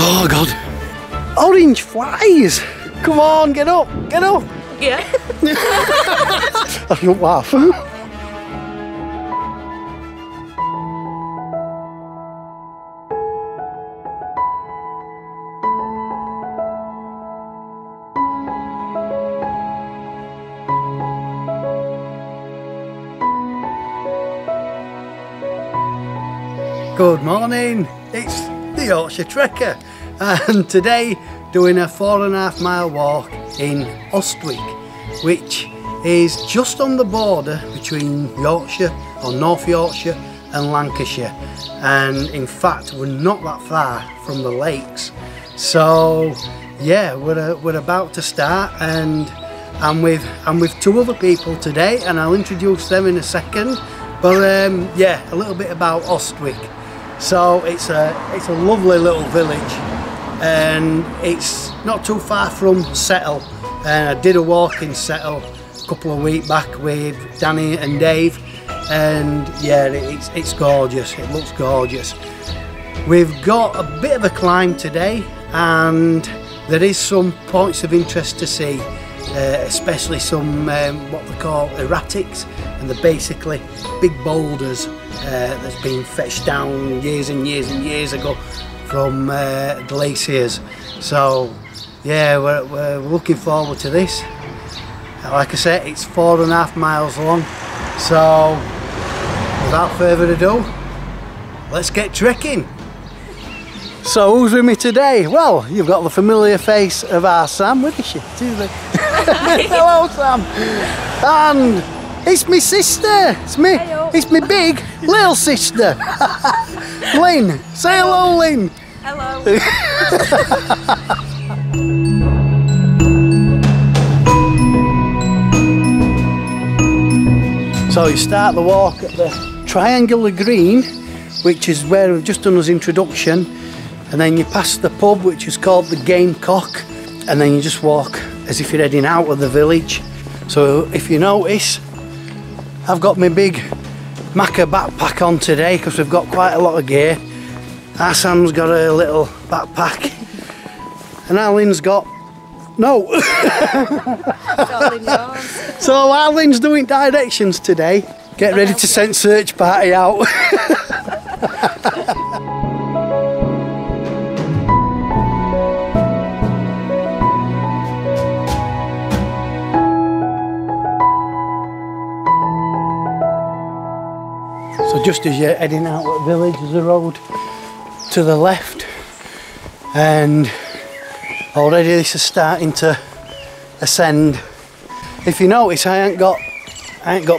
Oh God. Orange flies. Come on, get up, get up. Yeah. I shouldn't laugh. Good morning, it's the Yorkshire Trekker, and today doing a 4.5 mile walk in Austwick, which is just on the border between Yorkshire or North Yorkshire and Lancashire, and in fact we're not that far from the lakes. So yeah, we're about to start, and I'm with two other people today, and I'll introduce them in a second. But yeah, a little bit about Austwick. So it's a lovely little village, and it's not too far from Settle. And I did a walk in Settle a couple of weeks back with Danny and Dave, and yeah, it's gorgeous. It looks gorgeous. We've got a bit of a climb today, and there is some points of interest to see, especially some what they call erratics, and they're basically big boulders that's been fetched down years and years and years ago from glaciers. So yeah, we're looking forward to this. Like I said, it's 4.5 miles long, so without further ado, let's get trekking. So who's with me today? Well, you've got the familiar face of our Sam. Where is she? Hello Sam. And it's my sister. It's me. It's my big little sister. Lynn. Say hello, Lynn. Hello. So you start the walk at the triangular green, which is where we've just done our introduction, and then you pass the pub, which is called the Gamecock, and then you just walk as if you're heading out of the village. So if you notice, I've got my big Macca backpack on today because we've got quite a lot of gear. Our Sam's got a little backpack, and our Lynn's got no. So our Lynn's doing directions today. Get ready to send search party out. So just as you're heading out of the village, there's a road to the left, and already this is starting to ascend. If you notice, I ain't got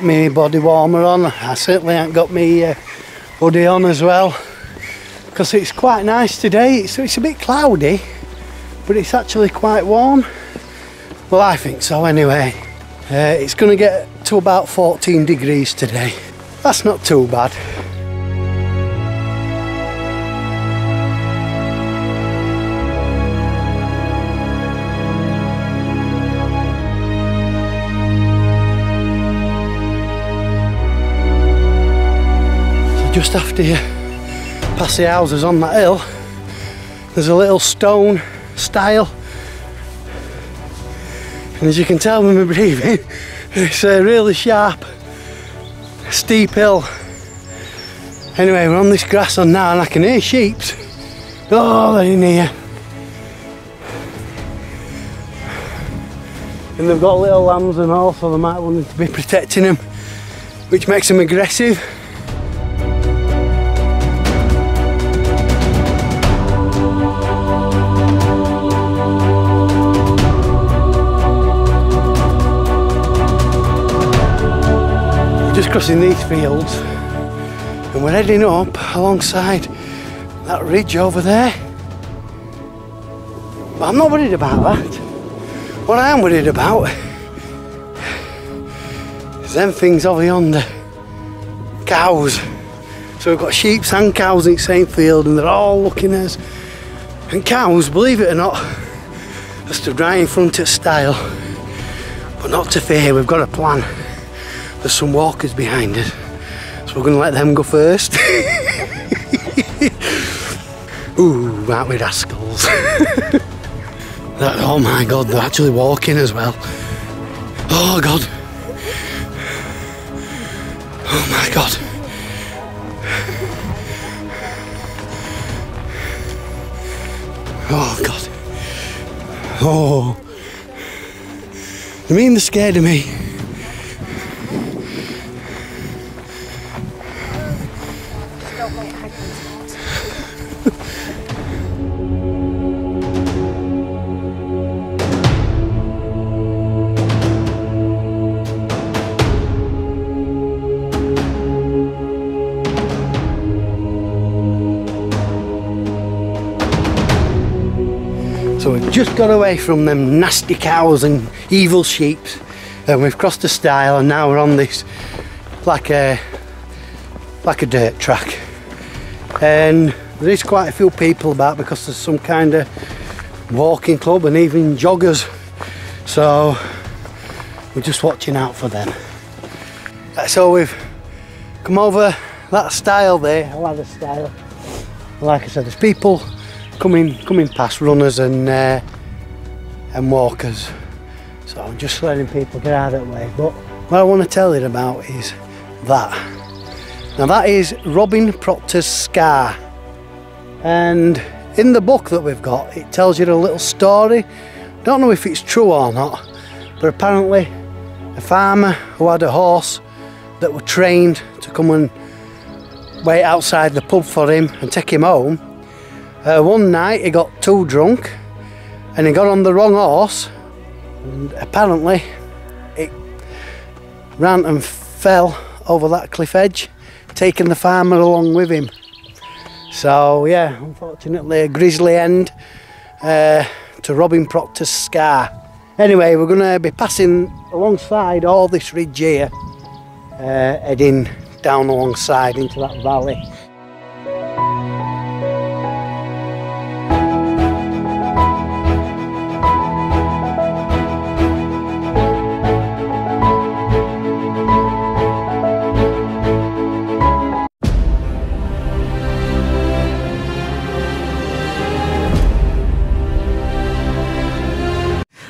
my body warmer on. I certainly ain't got my hoodie on as well, because it's quite nice today. It's a bit cloudy, but it's actually quite warm. Well, I think so anyway. It's going to get to about 14 degrees today. That's not too bad. So just after you pass the houses on that hill, there's a little stone stile, and as you can tell with my breathing, it's a really sharp, steep hill. Anyway, we're on this grass on now, and I can hear sheep. Oh, they're in here. And they've got little lambs and all, so they might want to be protecting them, which makes them aggressive. Just crossing these fields, and we're heading up alongside that ridge over there. But I'm not worried about that. What I am worried about is them things over yonder. Cows. So we've got sheep and cows in the same field, and they're all looking at us. And cows, believe it or not, are stood right in front of stile. But not to fear, we've got a plan. There's some walkers behind us, so we're going to let them go first. Ooh, aren't we rascals? animals. Oh my god, they're actually walking as well. Oh god. Oh my god. Oh god. Oh. You mean they're scared of me? So we've just got away from them nasty cows and evil sheep, and we've crossed the stile, and now we're on this like a dirt track, and there is quite a few people about because there's some kind of walking club and even joggers, so we're just watching out for them. So we've come over that stile there, a ladder stile. Like I said, there's people coming past, runners and walkers, so I'm just letting people get out of the way. But what I want to tell you about is that. Now that is Robin Proctor's scar, and in the book that we've got it tells you a little story. Don't know if it's true or not, but apparently a farmer who had a horse that were trained to come and wait outside the pub for him and take him home. One night he got too drunk and he got on the wrong horse, and apparently it ran and fell over that cliff edge, taking the farmer along with him. So yeah, unfortunately a grisly end to Robin Proctor's scar. Anyway, we're going to be passing alongside all this ridge here, heading down alongside into that valley.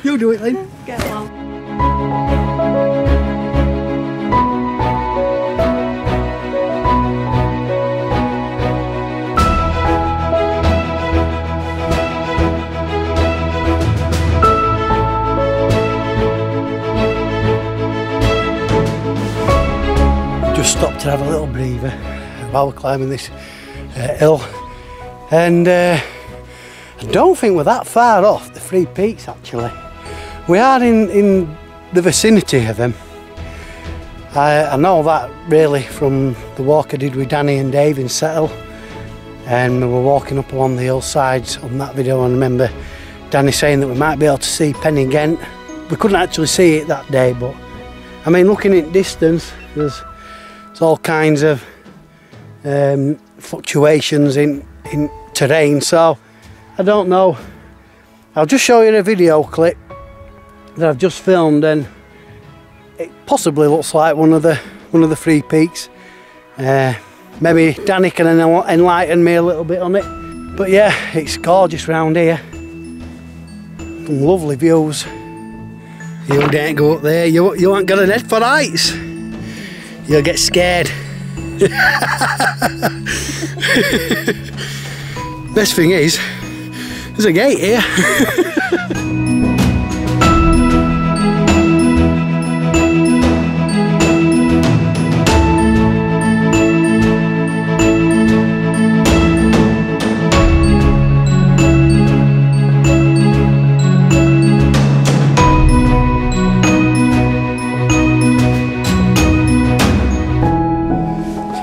You do it, Lynn. Get along. Just stopped to have a little breather while we're climbing this hill, and I don't think we're that far off the Three Peaks actually. We are in the vicinity of them. I know that really from the walk I did with Danny and Dave in Settle, and we were walking up along the hillsides on that video, and I remember Danny saying that we might be able to see pen-y-ghent. We couldn't actually see it that day, but I mean, looking at distance, there's all kinds of fluctuations in terrain, so I don't know. I'll just show you a video clip that I've just filmed, and it possibly looks like one of the Three Peaks. Maybe Danny can enlighten me a little bit on it. But yeah, it's gorgeous round here. Some lovely views. You don't go up there. You ain't got an head for heights. You'll get scared. Best thing is, there's a gate here.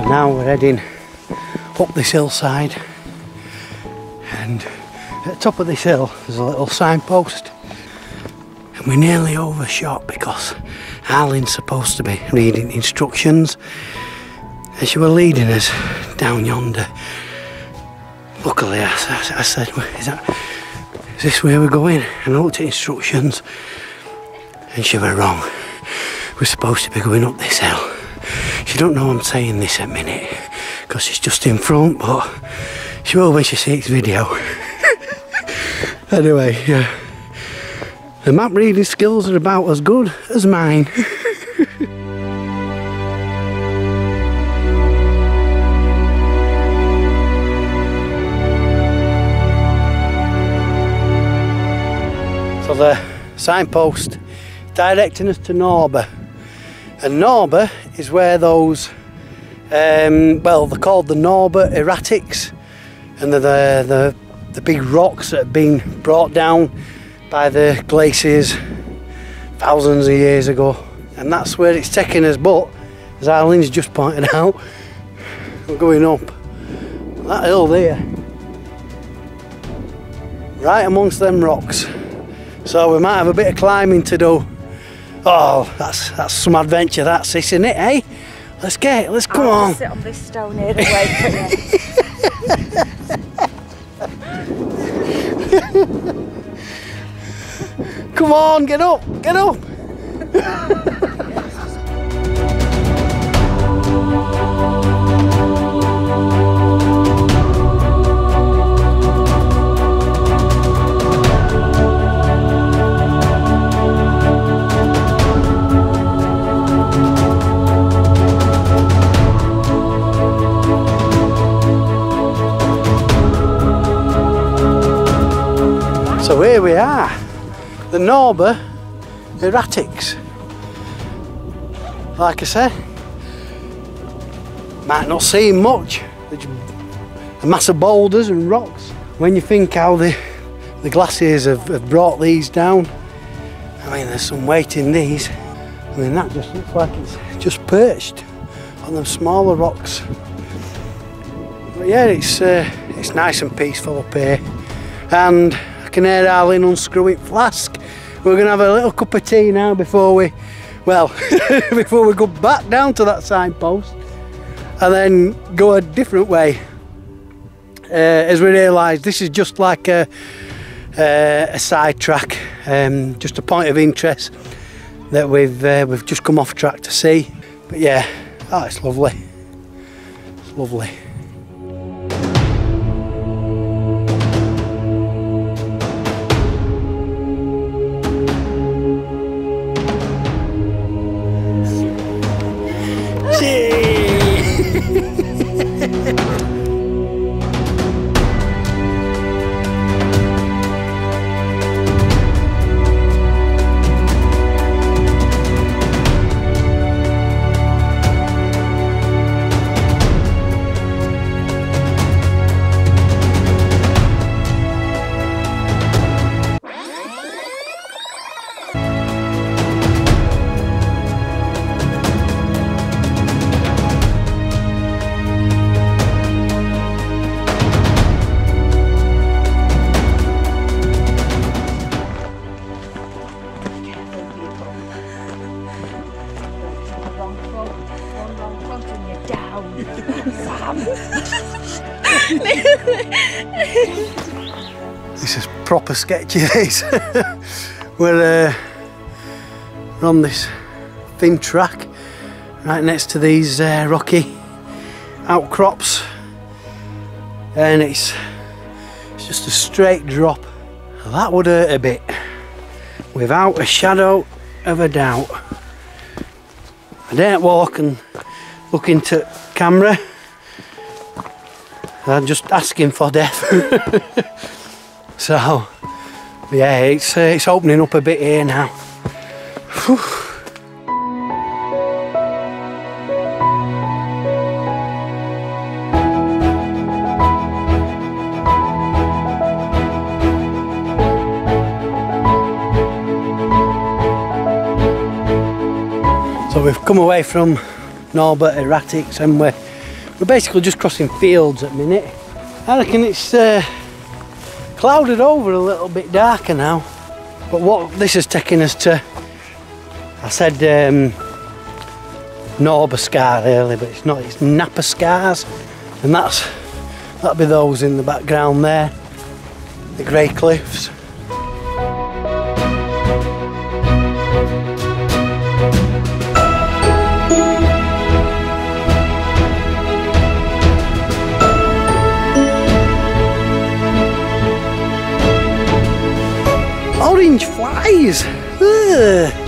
Now we're heading up this hillside, and at the top of this hill there's a little signpost, and we nearly overshot because Arlene's supposed to be reading instructions, and she was leading us down yonder. Luckily I said, is this where we're going? And I looked at instructions and she was wrong. We're supposed to be going up this hill. She don't know I'm saying this a minute because she's just in front, but she will when she sees video. Anyway, yeah. The map reading skills are about as good as mine. So the signpost directing us to Norber, and Norber is where those, well, they're called the Norber Erratics, and they're the big rocks that have been brought down by the glaciers thousands of years ago, and that's where it's taking us. But as Eileen's just pointed out, we're going up that hill there, right amongst them rocks. So we might have a bit of climbing to do. Oh, that's some adventure, that's, isn't it, eh? Let's come on. I'll sit on this stone here to wait for you. Come on, get up, get up. So here we are, the Norber Erratics. Like I said, might not seem much, a mass of boulders and rocks. When you think how the glaciers have brought these down, I mean, there's some weight in these. I mean, that just looks like it's just perched on them smaller rocks. But yeah, it's nice and peaceful up here, and I can hear Eileen unscrewing flask. We're going to have a little cup of tea now before we, well, before we go back down to that signpost and then go a different way. As we realise this is just like a side track, just a point of interest that we've just come off track to see. But yeah, oh, it's lovely. It's lovely. This is proper sketchy, this. We're on this thin track right next to these rocky outcrops, and it's just a straight drop. That would hurt a bit, without a shadow of a doubt. I daren't walk and look into camera. I'm just asking for death. So yeah, it's opening up a bit here now. Whew. So we've come away from Norber Erratics, and we're basically just crossing fields at the minute. I reckon it's clouded over a little bit darker now, but what this has taken us to, I said Norber Scar earlier, but it's not, it's Napa Scars, and that'll be those in the background there, the grey cliffs. orange flies. Ugh.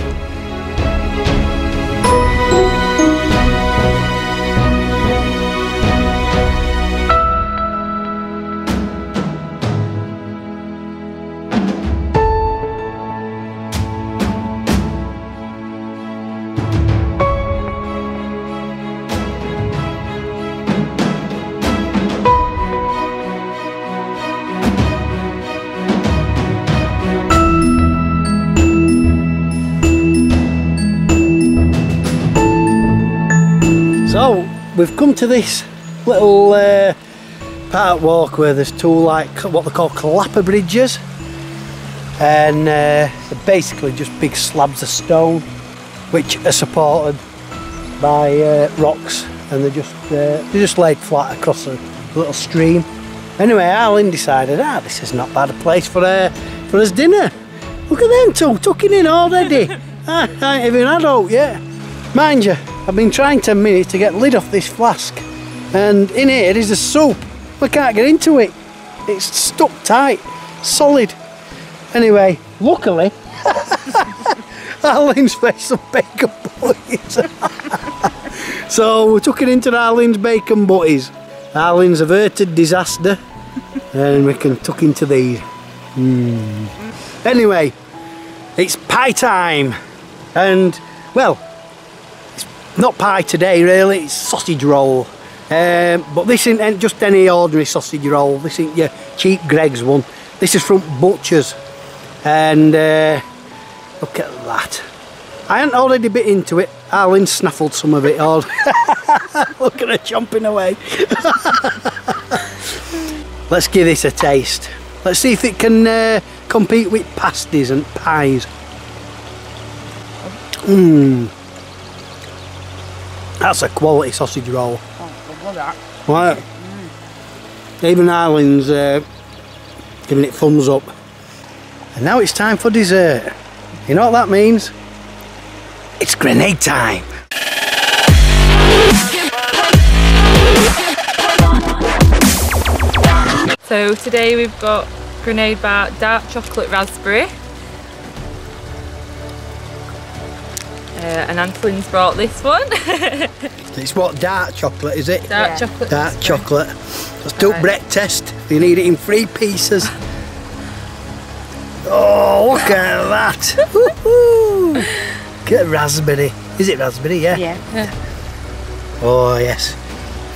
So we've come to this little park walk where there's two, like what they call clapper bridges, and they're basically just big slabs of stone which are supported by rocks, and they're just laid flat across a little stream. Anyway, Arlene decided, this is not bad a place for us dinner. Look at them two tucking in already. I ain't even adult yet. Mind you, I've been trying 10 minutes to get lid off this flask, and in here is the soup. We can't get into it. It's stuck tight, solid. Anyway, luckily, Arlene's made some bacon butties. So we took it into Arlene's bacon butties. Arlene's averted disaster, and we can tuck into these. Anyway, it's pie time, and well, not pie today really, it's sausage roll. But this isn't just any ordinary sausage roll, this isn't your cheap Greggs one. This is from Butcher's, and look at that. I hadn't already bit into it, Arlen snaffled some of it all. Look at her chomping away. Let's give this a taste. Let's see if it can compete with pasties and pies. That's a quality sausage roll. Oh, look at that. Right. Even Arlen's giving it thumbs up. And now it's time for dessert. You know what that means? It's grenade time. So today we've got grenade bar dark chocolate raspberry. And Anthony's brought this one. It's what, dark chocolate, is it? Dark chocolate. Dark raspberry. chocolate. Let's do a bread test. You need it in 3 pieces. Oh, look at that. Woo-hoo. Get a raspberry. Is it raspberry? Yeah. Yeah. Oh, yes.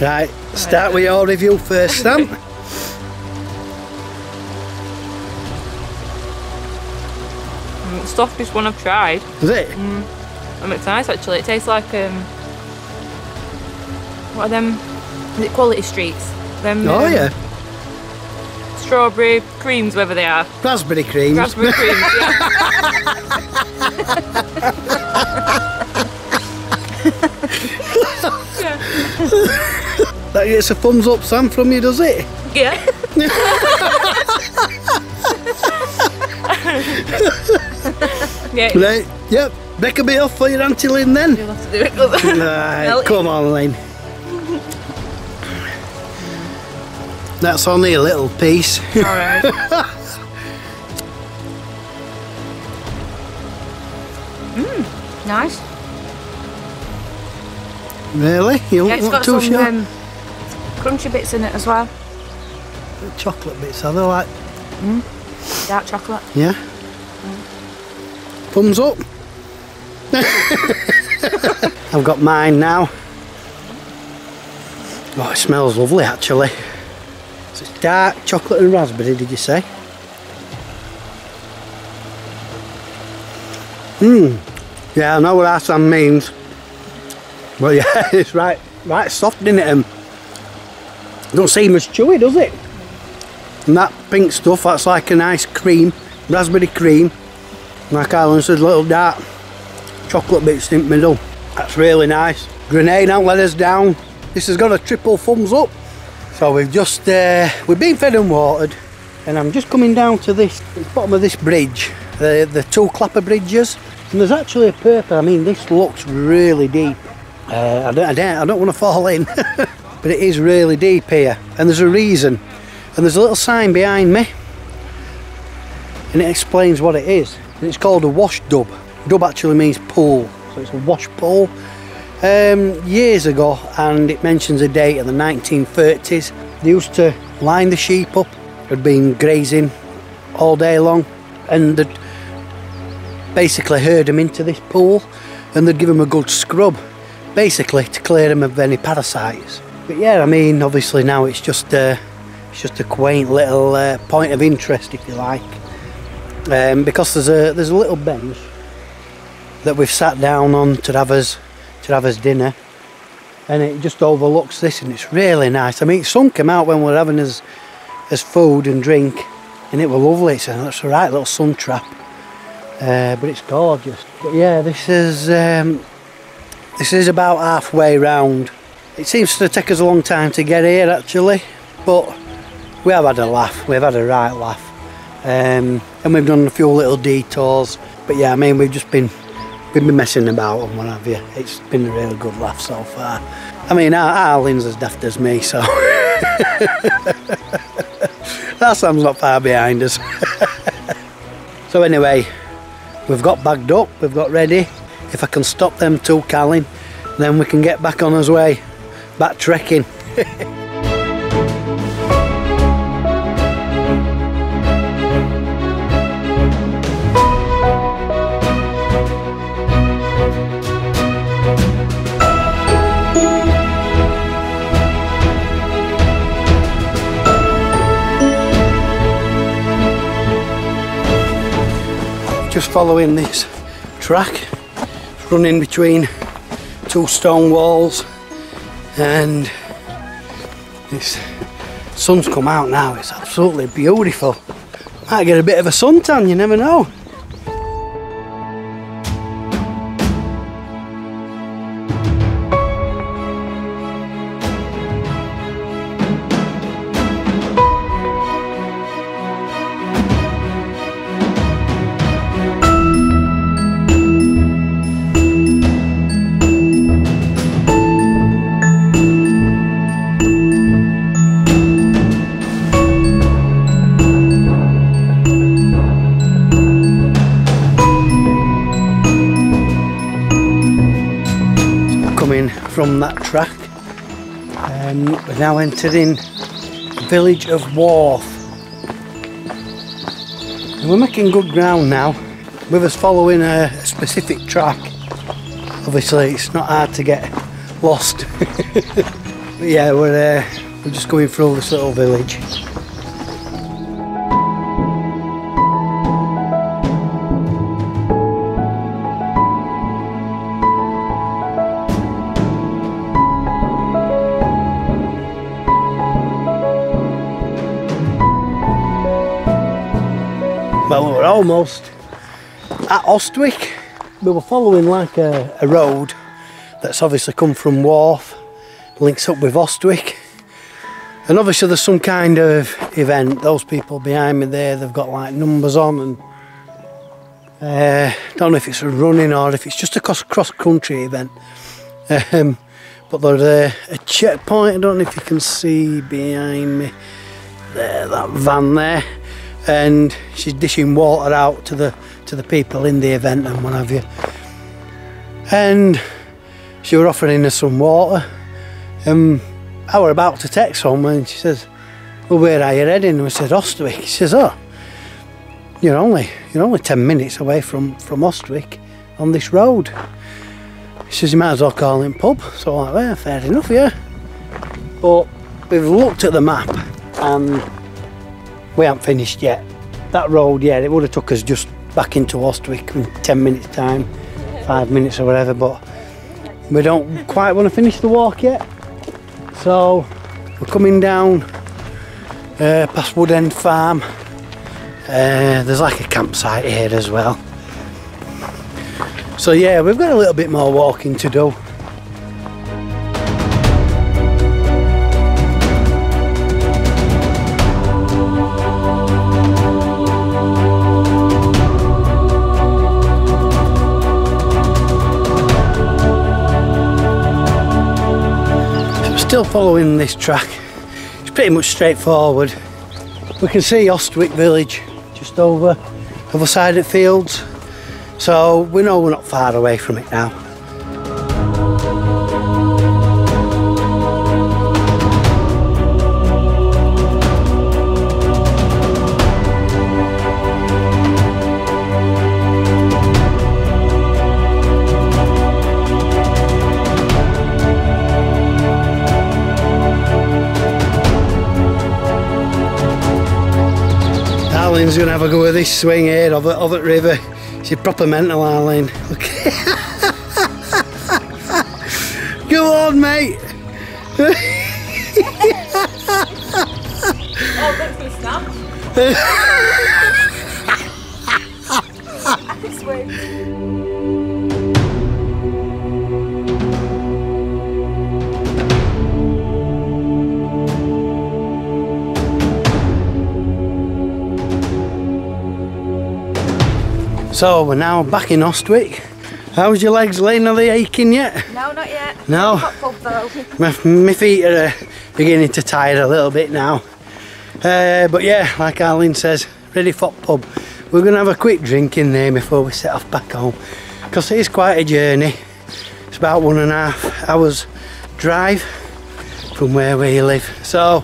Right, start with your review first, Sam. Softest one I've tried. Is it? It's nice actually. It tastes like what are them? Is it Quality Streets? Them. Oh yeah. Strawberry creams, whatever they are. Raspberry creams. Raspberry creams. Yeah. That gets a thumbs up, Sam, from you, does it? Yeah. Yeah. Right. Yep. Make a bit off for your Auntie Lynn then. You'll have to do it. Right, come on, Lynn. That's only a little piece. Alright. Nice. Really? You Yeah, it's want got too some sure? crunchy bits in it as well. Chocolate bits, are they like? Dark chocolate. Yeah. Thumbs up. I've got mine now. Oh, it smells lovely actually. So it's dark chocolate and raspberry, did you say? Yeah, I know what that means. Well, yeah, it's right soft, isn't it? Don't seem as chewy, does it? And that pink stuff, that's like a nice cream, raspberry cream. Like Alan said, little dark chocolate bits in the middle. That's really nice. Grenade don't let us down. This has got a triple thumbs up. So we've just, we've been fed and watered, and I'm just coming down to this, the bottom of this bridge, the 2 clapper bridges. And there's actually a purpose. I mean, this looks really deep. I don't want to fall in, but it is really deep here, and there's a reason. And there's a little sign behind me, and it explains what it is. And it's called a wash dub. Dub actually means pool, so it's a wash pool. Years ago, and it mentions a date in the 1930s, they used to line the sheep up. They'd been grazing all day long, and they'd basically herd them into this pool, and they'd give them a good scrub, basically to clear them of any parasites. But yeah, I mean, obviously now it's just a quaint little point of interest, if you like, because there's a little bench that we've sat down on to have us dinner, and it just overlooks this, and it's really nice. I mean, sun came out when we were having as food and drink, and it was lovely. It's a right little sun trap, but it's gorgeous. But yeah, this is about halfway round. It seems to take us a long time to get here actually, but we have had a laugh. We've had a right laugh, and we've done a few little detours. But yeah, I mean, we've been messing about and what have you. It's been a really good laugh so far. I mean, Arlene's as daft as me, so that Sam's not far behind us. So anyway, we've got bagged up, we've got ready. If I can stop them two calling, then we can get back on our way, back trekking. Just following this track, running between two stone walls, and this sun's come out now. It's absolutely beautiful. Might get a bit of a suntan, you never know. From that track, we're now entering the village of Wharf, and we're making good ground now with us following a specific track. Obviously it's not hard to get lost. But yeah, we're just going through this little village. Well, we're almost at Austwick. We were following like a road that's obviously come from Wharf, links up with Austwick, and obviously there's some kind of event. Those people behind me there, they've got like numbers on, and don't know if it's a running or if it's just a cross-country event. But there's a checkpoint. I don't know if you can see behind me there, that van there. And she's dishing water out to the people in the event and what have you. And she were offering us some water. I were about to text home, and she says, "Well, where are you heading?" And we said, "Austwick." She says, "Oh, you're only 10 minutes away from Austwick on this road." She says, "You might as well call it pub." So I'm like, "Well, fair enough, yeah." But we've looked at the map and we haven't finished yet. That road, yeah, it would have took us just back into Austwick in 10 minutes time, 5 minutes or whatever, but we don't quite want to finish the walk yet. So we're coming down past Woodend Farm. There's like a campsite here as well. So yeah, we've got a little bit more walking to do. Still following this track. It's pretty much straightforward. We can see Austwick village just over other side of the fields, so we know we're not far away from it now. Arlene's gonna have a go at this swing here of the river. She's proper mental, Arlene. Okay. Go on, mate. Oh, thanks for the snap. I can swim. So we're now back in Austwick. How's your legs, Lane? Are they aching yet? No, not yet. No? Hot pub though. My feet are beginning to tire a little bit now. But yeah, like Arlene says, ready for pub. We're going to have a quick drink in there before we set off back home, because it is quite a journey. It's about 1.5 hours drive from where we live. So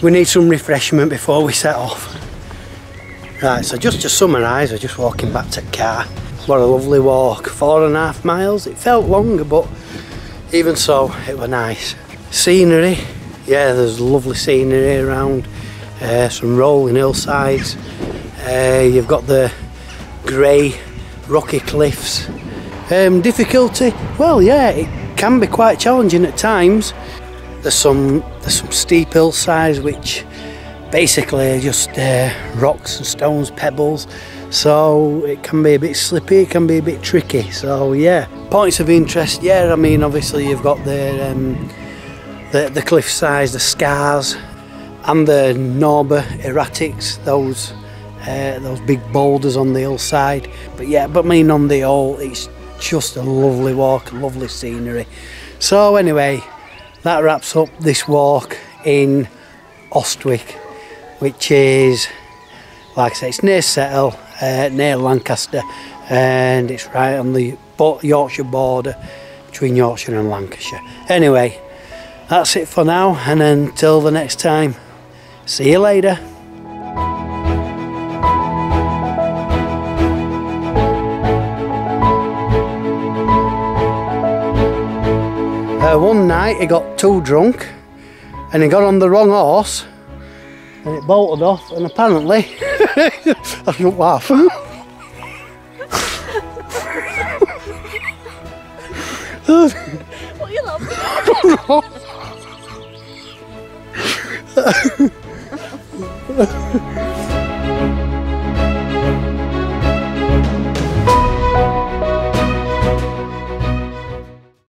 we need some refreshment before we set off. Right, so just to summarise, we're just walking back to the car. What a lovely walk, 4.5 miles. It felt longer, but even so, it was nice. Scenery, yeah, there's lovely scenery around. Some rolling hillsides. You've got the grey, rocky cliffs. Difficulty, well, yeah, it can be quite challenging at times. There's some steep hillsides which basically are just rocks and stones, pebbles, so it can be a bit slippy, it can be a bit tricky. So yeah, points of interest, yeah, I mean obviously you've got the cliff sides, the scars, and the Norber Erratics, those big boulders on the hillside. But yeah, but I mean on the whole, it's just a lovely walk, lovely scenery. So anyway, that wraps up this walk in Austwick, which is, like I say, it's near Settle, near Lancaster, and it's right on the Yorkshire border between Yorkshire and Lancashire. Anyway, that's it for now, and until the next time, see you later. One night he got too drunk and he got on the wrong horse and it bolted off, and apparently I shouldn't laugh. What are you laughing at?